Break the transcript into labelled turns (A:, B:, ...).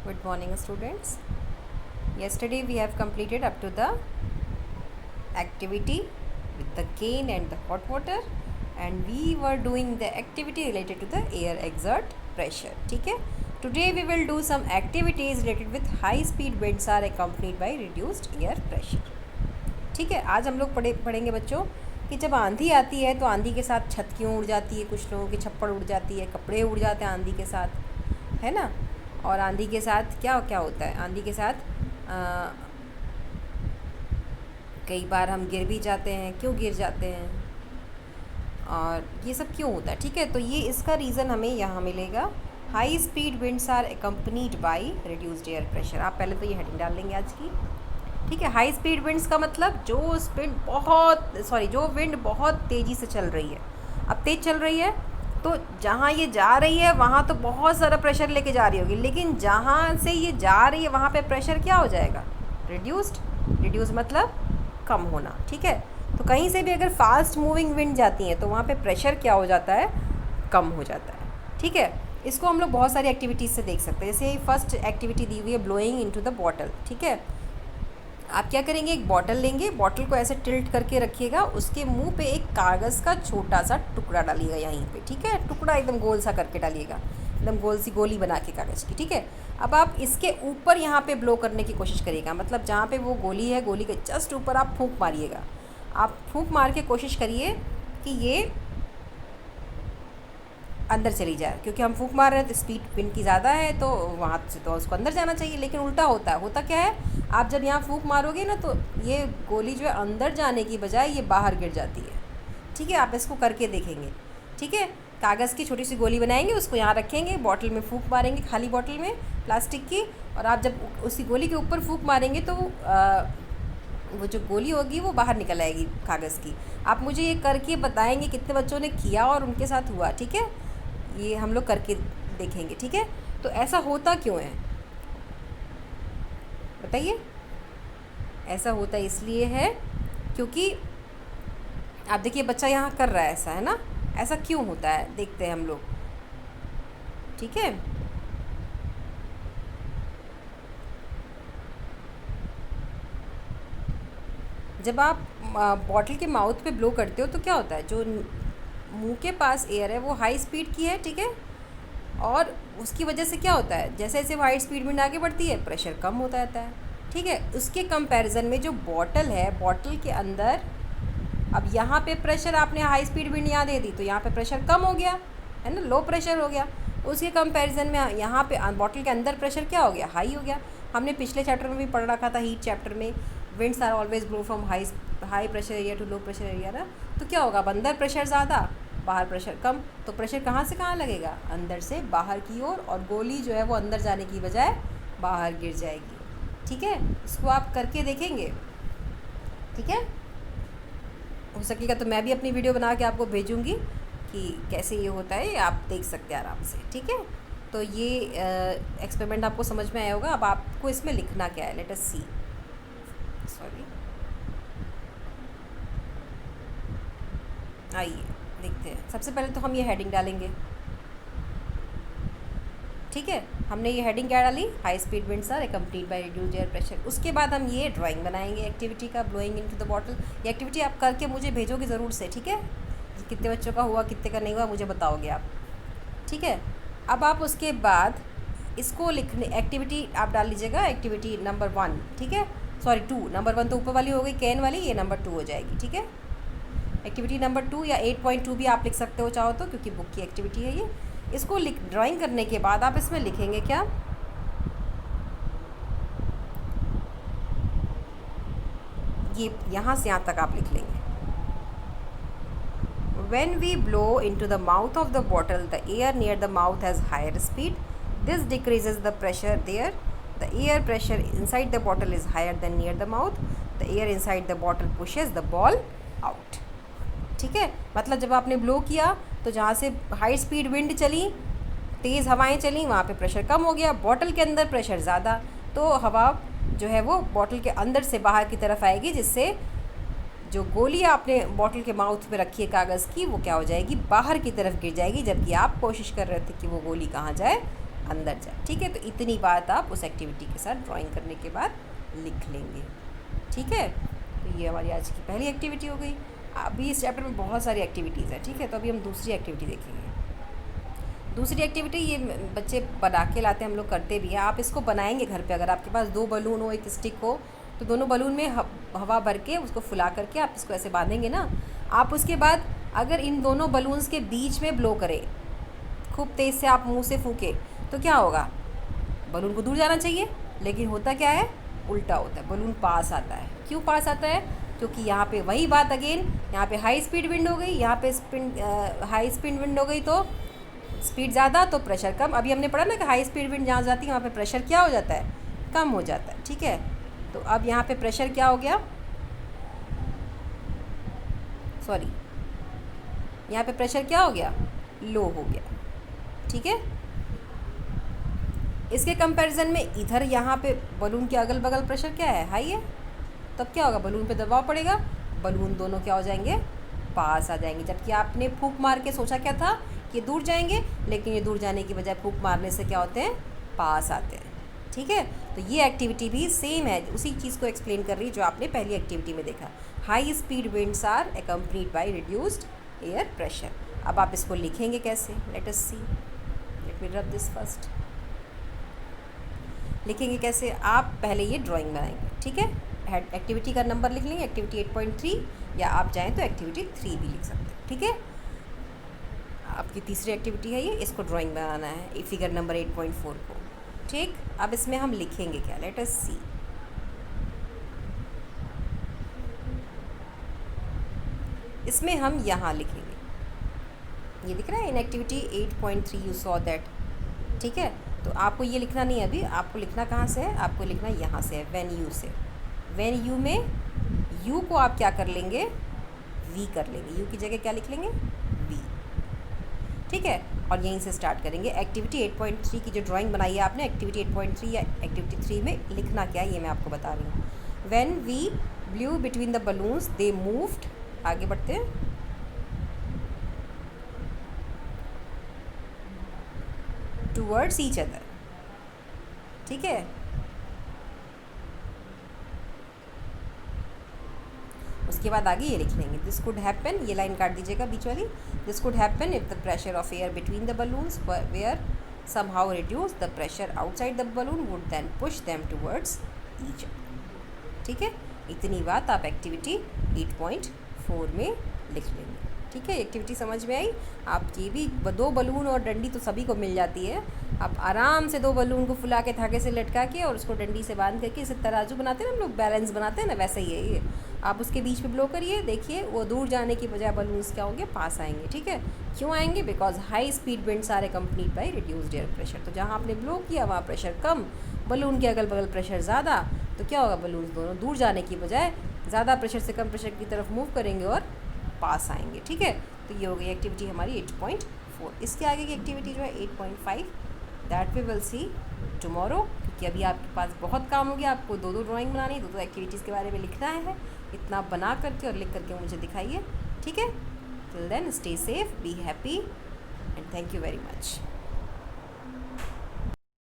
A: Good morning, students. Yesterday we have completed up to the activity with the cane and the hot water, and we were doing the activity related to the air exert pressure. ठीक है. Today we will do some activities related with high speed winds are accompanied by reduced air pressure. ठीक है. आज हम लोग पढ़ेंगे बच्चों कि जब आंधी आती है तो आंधी के साथ छत क्यों उड़ जाती है, कुछ लोगों की छप्पड़ उड़ जाती है, कपड़े उड़ जाते हैं आंधी के साथ, है ना. और आंधी के साथ क्या क्या होता है, आंधी के साथ कई बार हम गिर भी जाते हैं. क्यों गिर जाते हैं और ये सब क्यों होता है. ठीक है. तो ये इसका रीज़न हमें यहाँ मिलेगा. High speed winds are accompanied by reduced air pressure. आप पहले तो ये हेडिंग डाल लेंगे आज की. ठीक है. हाई स्पीड विंड्स का मतलब जो विंड बहुत तेज़ी से चल रही है. अब तेज़ चल रही है तो जहाँ ये जा रही है वहाँ तो बहुत सारा प्रेशर लेके जा रही होगी, लेकिन जहाँ से ये जा रही है वहाँ पे प्रेशर क्या हो जाएगा, रिड्यूस मतलब कम होना. ठीक है. तो कहीं से भी अगर फास्ट मूविंग विंड जाती है तो वहाँ पे प्रेशर क्या हो जाता है, कम हो जाता है. ठीक है. इसको हम लोग बहुत सारी एक्टिविटीज़ से देख सकते हैं. जैसे फर्स्ट एक्टिविटी दी हुई है ब्लोइंग इनटू द बॉटल. ठीक है. आप क्या करेंगे, एक बॉटल लेंगे, बॉटल को ऐसे टिल्ट करके रखिएगा, उसके मुंह पे एक कागज़ का छोटा सा टुकड़ा डालिएगा यहीं पे. ठीक है. टुकड़ा एकदम गोल सा करके डालिएगा, एकदम गोल सी गोली बना के कागज़ की. ठीक है. अब आप इसके ऊपर यहाँ पे ब्लो करने की कोशिश करिएगा, मतलब जहाँ पे वो गोली है, गोली के जस्ट ऊपर आप फूंक मारिएगा. आप फूंक मार के कोशिश करिए कि ये अंदर चली जाए, क्योंकि हम फूंक मार रहे हैं तो स्पीड विंड की ज़्यादा है तो वहाँ से तो उसको अंदर जाना चाहिए, लेकिन उल्टा होता क्या है, आप जब यहाँ फूंक मारोगे ना तो ये गोली जो है अंदर जाने की बजाय ये बाहर गिर जाती है. ठीक है. आप इसको करके देखेंगे. ठीक है. कागज़ की छोटी सी गोली बनाएंगे, उसको यहाँ रखेंगे, बॉटल में फूंक मारेंगे, खाली बॉटल में प्लास्टिक की, और आप जब उसी गोली के ऊपर फूंक मारेंगे तो वो जो गोली होगी वो बाहर निकल आएगी कागज़ की. आप मुझे ये करके बताएंगे कितने बच्चों ने किया और उनके साथ हुआ. ठीक है. ये हम लोग करके देखेंगे. ठीक है. तो ऐसा होता क्यों है बताइए. ऐसा होता इसलिए है क्योंकि आप देखिए बच्चा यहाँ कर रहा है ऐसा, है ना. ऐसा क्यों होता है देखते हैं हम लोग. ठीक है. जब आप बॉटल के माउथ पे ब्लो करते हो तो क्या होता है, जो मुंह के पास एयर है वो हाई स्पीड की है. ठीक है. और उसकी वजह से क्या होता है, जैसे जैसे हाई स्पीड विंड आगे बढ़ती है प्रेशर कम होता रहता है. ठीक है. उसके कंपैरिजन में जो बॉटल है, बॉटल के अंदर अब यहाँ पे प्रेशर आपने हाई स्पीड विंड यहाँ दे दी तो यहाँ पे प्रेशर कम हो गया, है ना, लो प्रेशर हो गया. उसके कंपैरिजन में यहाँ पे बॉटल के अंदर प्रेशर क्या हो गया, हाई हो गया. हमने पिछले चैप्टर में भी पढ़ रखा था, हीट चैप्टर में, winds are always blow from high pressure area to low pressure area ना. तो क्या होगा, अंदर प्रेशर ज़्यादा, बाहर प्रेशर कम. तो प्रेशर कहाँ से कहाँ लगेगा, अंदर से बाहर की ओर, और गोली जो है वो अंदर जाने की बजाय बाहर गिर जाएगी. ठीक है. इसको आप करके देखेंगे. ठीक है. हो सकेगा तो मैं भी अपनी वीडियो बना के आपको भेजूँगी कि कैसे ये होता है, आप देख सकते हैं आराम से. ठीक है. तो ये एक्सपेरिमेंट आपको समझ में आया होगा. अब आपको इसमें लिखना क्या है, लेट अस सी. सॉरी, आइए देखते हैं. सबसे पहले तो हम ये हेडिंग डालेंगे. ठीक है. हमने ये हेडिंग क्या डाली, high speed winds are accompanied by reduced air pressure. उसके बाद हम ये ड्राइंग बनाएंगे एक्टिविटी का, ब्लोइंग इनटू द बॉटल. ये एक्टिविटी आप करके मुझे भेजोगे ज़रूर से. ठीक है. कितने बच्चों का हुआ, कितने का नहीं हुआ, मुझे बताओगे आप. ठीक है. अब आप उसके बाद इसको लिखने, एक्टिविटी आप डाल लीजिएगा, एक्टिविटी नंबर 1. ठीक है. सॉरी 2. नंबर 1 तो ऊपर वाली हो गई कैन वाली, ये नंबर 2 हो जाएगी. ठीक है. एक्टिविटी नंबर 2 या 8.2 भी आप लिख सकते हो चाहो तो, क्योंकि बुक की एक्टिविटी है ये. इसको ड्राइंग करने के बाद आप इसमें लिखेंगे क्या, ये यहाँ से यहाँ तक आप लिख लेंगे. When we blow into the mouth of the bottle, the air near the mouth has higher speed. This decreases the pressure there. The air pressure inside the bottle is higher than near the mouth. The air inside the bottle pushes the ball out. ठीक है. मतलब जब आपने blow किया तो जहाँ से high speed wind चली, तेज़ हवाएं चली, वहाँ पे प्रेशर कम हो गया. बॉटल के अंदर प्रेशर ज़्यादा, तो हवा जो है वो बॉटल के अंदर से बाहर की तरफ आएगी, जिससे जो गोली आपने बॉटल के माउथ पे रखी है कागज़ की, वो क्या हो जाएगी, बाहर की तरफ गिर जाएगी. जबकि आप कोशिश कर रहे थे कि वो गोली कहाँ जाए, अंदर जाए। ठीक है, तो इतनी बात आप उस एक्टिविटी के साथ ड्राइंग करने के बाद लिख लेंगे। ठीक है, तो ये हमारी आज की पहली एक्टिविटी हो गई। अभी इस चैप्टर में बहुत सारी एक्टिविटीज़ हैं। ठीक है, तो अभी हम दूसरी एक्टिविटी देखेंगे। दूसरी एक्टिविटी ये बच्चे बना के लाते हैं, हम लोग करते भी हैं। आप इसको बनाएंगे घर पे। अगर आपके पास 2 बलून हो, एक स्टिक हो, तो दोनों बलून में हवा भर के उसको फुला करके आप इसको ऐसे बांधेंगे ना। आप उसके बाद अगर इन दोनों बलून्स के बीच में ब्लो करें, खूब तेज़ से आप मुंह से फूके, तो क्या होगा? बलून को दूर जाना चाहिए, लेकिन होता क्या है? उल्टा होता है, बलून पास आता है। क्यों पास आता है? क्योंकि यहाँ पे वही बात अगेन, यहाँ पे हाई स्पीड विंड हो गई, यहाँ पे हाई स्पीड विंड हो गई तो स्पीड ज़्यादा तो प्रेशर कम। अभी हमने पढ़ा ना कि हाई स्पीड विंड जहाँ जाती है वहाँ पे प्रेशर क्या हो जाता है? कम हो जाता है। ठीक है, तो अब यहाँ पे प्रेशर क्या हो गया? सॉरी, यहाँ पे प्रेशर क्या हो गया? लो हो गया। ठीक है, इसके कंपैरिजन में इधर यहाँ पे बलून के अगल बगल प्रेशर क्या है? हाई है। तब क्या होगा? बलून पे दबाव पड़ेगा, बलून दोनों क्या हो जाएंगे? पास आ जाएंगे। जबकि आपने फूंक मार के सोचा क्या था कि दूर जाएंगे, लेकिन ये दूर जाने की बजाय फूंक मारने से क्या होते हैं? पास आते हैं। ठीक है, तो ये एक्टिविटी भी सेम है, उसी चीज़ को एक्सप्लेन कर रही है जो आपने पहली एक्टिविटी में देखा। High speed winds are accompanied by reduced air pressure. अब आप इसको लिखेंगे कैसे? Let us C, let me rub this first. लिखेंगे कैसे? आप पहले ये ड्राइंग बनाएंगे। ठीक है, एक्टिविटी का नंबर लिख लेंगे, एक्टिविटी 8.3, या आप चाहें तो एक्टिविटी 3 भी लिख सकते हैं। ठीक है, आपकी तीसरी एक्टिविटी है ये, इसको ड्राइंग बनाना है फिगर नंबर 8.4 को। ठीक, अब इसमें हम लिखेंगे क्या? लेट अस सी। इसमें हम यहाँ लिखेंगे, ये दिख रहा है in activity 8.3 you saw that. ठीक है, तो आपको ये लिखना नहीं है अभी, आपको लिखना कहाँ से है? आपको लिखना यहाँ से है, व्हेन यू से। व्हेन यू में यू को आप क्या कर लेंगे? वी कर लेंगे। यू की जगह क्या लिख लेंगे? वी। ठीक है, और यहीं से स्टार्ट करेंगे। एक्टिविटी 8.3 की जो ड्राइंग बनाई है आपने, एक्टिविटी 8.3 या एक्टिविटी 3 में लिखना क्या है ये मैं आपको बता रही हूँ। When we blew between the balloons they moved, आगे बढ़ते हैं, टूवर्ड्स ईच अदर। ठीक है, उसके बाद आगे ये लिख लेंगे, दिस कुड हैपन, ये लाइन काट दीजिएगा बीच वाली, this could happen if the pressure of air between the balloons were somehow reduce, the pressure outside the balloon would then push them towards each other. ठीक है, इतनी बात आप एक्टिविटी 8.4 में लिख लेंगे। ठीक है, एक्टिविटी समझ में आई? आप ये भी 2 बलून और डंडी तो सभी को मिल जाती है। आप आराम से 2 बलून को फुला के धागे से लटका के और उसको डंडी से बांध करके, इसे तराजू बनाते हैं ना हम लोग, बैलेंस बनाते हैं ना, वैसे ही है ये। आप उसके बीच में ब्लो करिए, देखिए वो दूर जाने की बजाय बलून्स क्या होंगे? पास आएंगे। ठीक है, क्यों आएंगे? Because high speed winds are accompanied by reduced air pressure. तो जहाँ आपने ब्लो किया वहाँ प्रेशर कम, बलून के अगल बगल प्रेशर ज़्यादा, तो क्या होगा? बलून्स दोनों दूर जाने की बजाय ज़्यादा प्रेशर से कम प्रेशर की तरफ मूव करेंगे और पास आएंगे। ठीक है, तो ये हो गई एक्टिविटी हमारी 8.4। इसके आगे की एक्टिविटी जो है 8.5, that we will see tomorrow, क्योंकि अभी आपके पास बहुत काम हो गया। आपको 2 ड्राइंग बनानी है, 2 एक्टिविटीज़ के बारे में लिखना है। इतना बना करके और लिख करके मुझे दिखाइए। ठीक है, till then stay safe, be happy and thank you very much.